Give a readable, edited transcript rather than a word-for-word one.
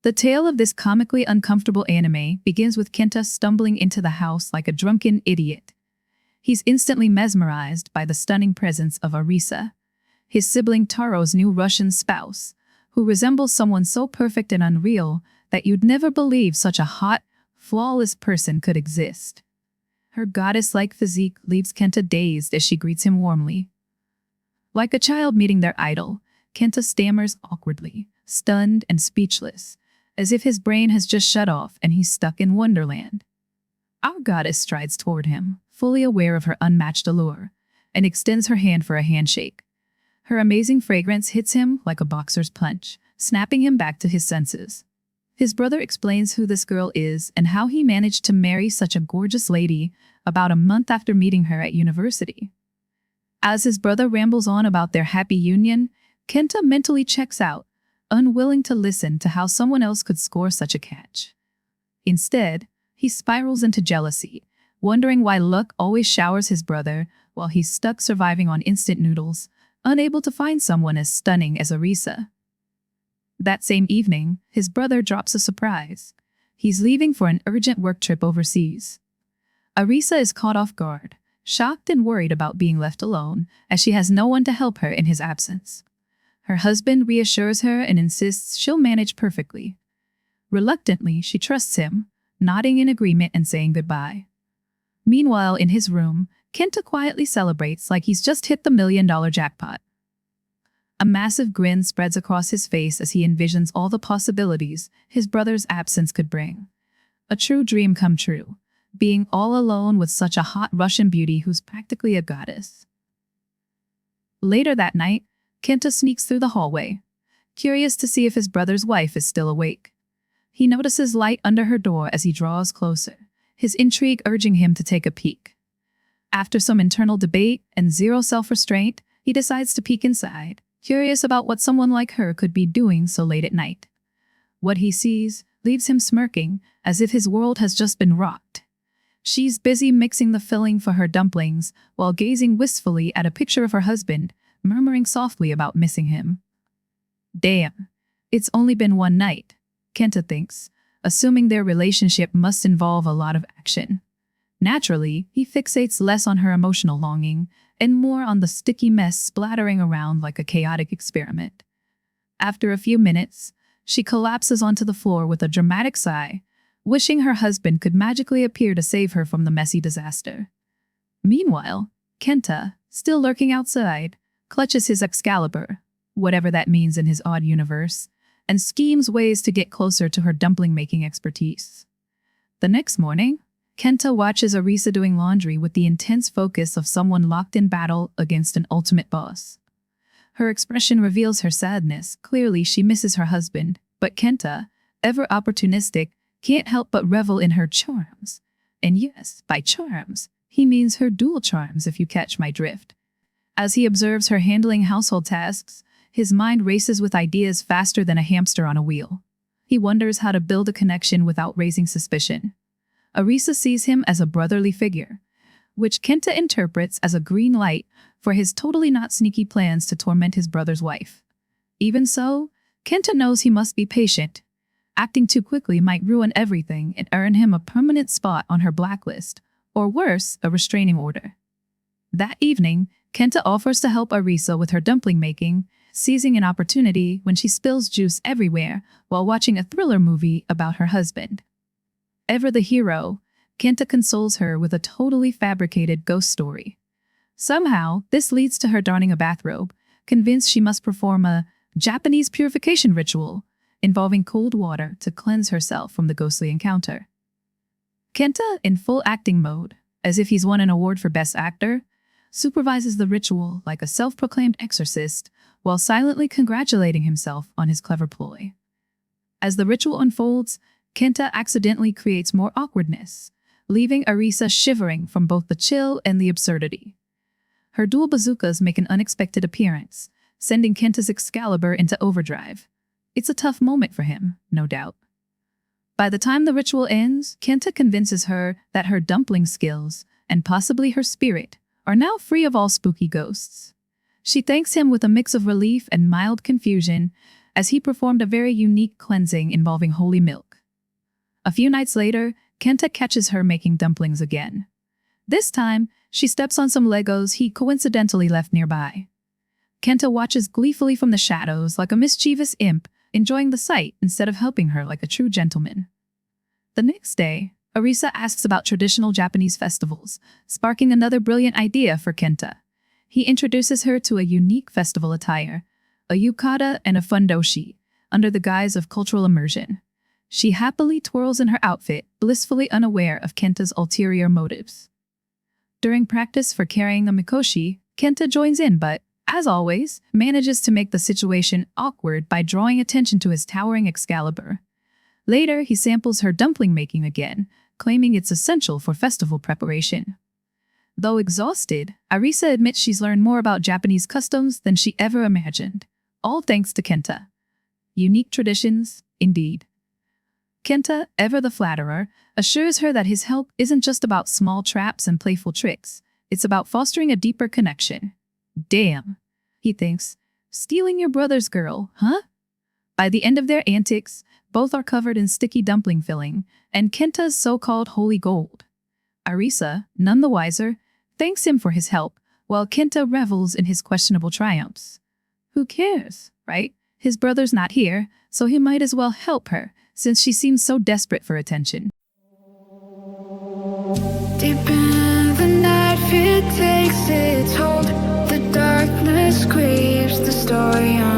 The tale of this comically uncomfortable anime begins with Kenta stumbling into the house like a drunken idiot. He's instantly mesmerized by the stunning presence of Arisa, his sibling Taro's new Russian spouse, who resembles someone so perfect and unreal that you'd never believe such a hot, flawless person could exist. Her goddess-like physique leaves Kenta dazed as she greets him warmly. Like a child meeting their idol, Kenta stammers awkwardly, stunned and speechless, as if his brain has just shut off and he's stuck in Wonderland. Our goddess strides toward him, fully aware of her unmatched allure, and extends her hand for a handshake. Her amazing fragrance hits him like a boxer's punch, snapping him back to his senses. His brother explains who this girl is and how he managed to marry such a gorgeous lady about a month after meeting her at university. As his brother rambles on about their happy union, Kenta mentally checks out, unwilling to listen to how someone else could score such a catch. Instead, he spirals into jealousy, wondering why luck always showers his brother while he's stuck surviving on instant noodles, unable to find someone as stunning as Arisa. That same evening, his brother drops a surprise. He's leaving for an urgent work trip overseas. Arisa is caught off guard, shocked and worried about being left alone, as she has no one to help her in his absence. Her husband reassures her and insists she'll manage perfectly. Reluctantly, she trusts him, nodding in agreement and saying goodbye. Meanwhile, in his room, Kenta quietly celebrates like he's just hit the $1 million jackpot. A massive grin spreads across his face as he envisions all the possibilities his brother's absence could bring. A true dream come true, being all alone with such a hot Russian beauty who's practically a goddess. Later that night, Kenta sneaks through the hallway, curious to see if his brother's wife is still awake. He notices light under her door as he draws closer, his intrigue urging him to take a peek. After some internal debate and zero self-restraint, he decides to peek inside, curious about what someone like her could be doing so late at night. What he sees leaves him smirking, as if his world has just been rocked. She's busy mixing the filling for her dumplings while gazing wistfully at a picture of her husband, murmuring softly about missing him. Damn, it's only been one night, Kenta thinks, assuming their relationship must involve a lot of action. Naturally, he fixates less on her emotional longing and more on the sticky mess splattering around like a chaotic experiment. After a few minutes, she collapses onto the floor with a dramatic sigh, wishing her husband could magically appear to save her from the messy disaster. Meanwhile, Kenta, still lurking outside, clutches his Excalibur, whatever that means in his odd universe, and schemes ways to get closer to her dumpling-making expertise. The next morning, Kenta watches Arisa doing laundry with the intense focus of someone locked in battle against an ultimate boss. Her expression reveals her sadness. Clearly, she misses her husband, but Kenta, ever opportunistic, can't help but revel in her charms. And yes, by charms, he means her dual charms if you catch my drift. As he observes her handling household tasks, his mind races with ideas faster than a hamster on a wheel. He wonders how to build a connection without raising suspicion. Arisa sees him as a brotherly figure, which Kenta interprets as a green light for his totally not sneaky plans to torment his brother's wife. Even so, Kenta knows he must be patient. Acting too quickly might ruin everything and earn him a permanent spot on her blacklist, or worse, a restraining order. That evening, Kenta offers to help Arisa with her dumpling making, seizing an opportunity when she spills juice everywhere while watching a thriller movie about her husband. Ever the hero, Kenta consoles her with a totally fabricated ghost story. Somehow, this leads to her donning a bathrobe, convinced she must perform a Japanese purification ritual involving cold water to cleanse herself from the ghostly encounter. Kenta, in full acting mode, as if he's won an award for Best Actor, supervises the ritual like a self-proclaimed exorcist while silently congratulating himself on his clever ploy. As the ritual unfolds, Kenta accidentally creates more awkwardness, leaving Arisa shivering from both the chill and the absurdity. Her dual bazookas make an unexpected appearance, sending Kenta's Excalibur into overdrive. It's a tough moment for him, no doubt. By the time the ritual ends, Kenta convinces her that her dumpling skills, and possibly her spirit, are now free of all spooky ghosts. She thanks him with a mix of relief and mild confusion, as he performed a very unique cleansing involving holy milk. A few nights later, Kenta catches her making dumplings again. This time, she steps on some Legos he coincidentally left nearby. Kenta watches gleefully from the shadows like a mischievous imp, enjoying the sight instead of helping her like a true gentleman. The next day, Arisa asks about traditional Japanese festivals, sparking another brilliant idea for Kenta. He introduces her to a unique festival attire, a yukata and a fundoshi, under the guise of cultural immersion. She happily twirls in her outfit, blissfully unaware of Kenta's ulterior motives. During practice for carrying a mikoshi, Kenta joins in but, as always, manages to make the situation awkward by drawing attention to his towering Excalibur. Later, he samples her dumpling making again, claiming it's essential for festival preparation. Though exhausted, Arisa admits she's learned more about Japanese customs than she ever imagined, all thanks to Kenta. Unique traditions, indeed. Kenta, ever the flatterer, assures her that his help isn't just about small traps and playful tricks, it's about fostering a deeper connection. Damn, he thinks, stealing your brother's girl, huh? By the end of their antics, both are covered in sticky dumpling filling and Kenta's so-called holy gold. Arisa, none the wiser, thanks him for his help, while Kenta revels in his questionable triumphs. Who cares, right? His brother's not here, so he might as well help her, since she seems so desperate for attention. Deep in the night, fear takes its hold. The darkness grieves the story on.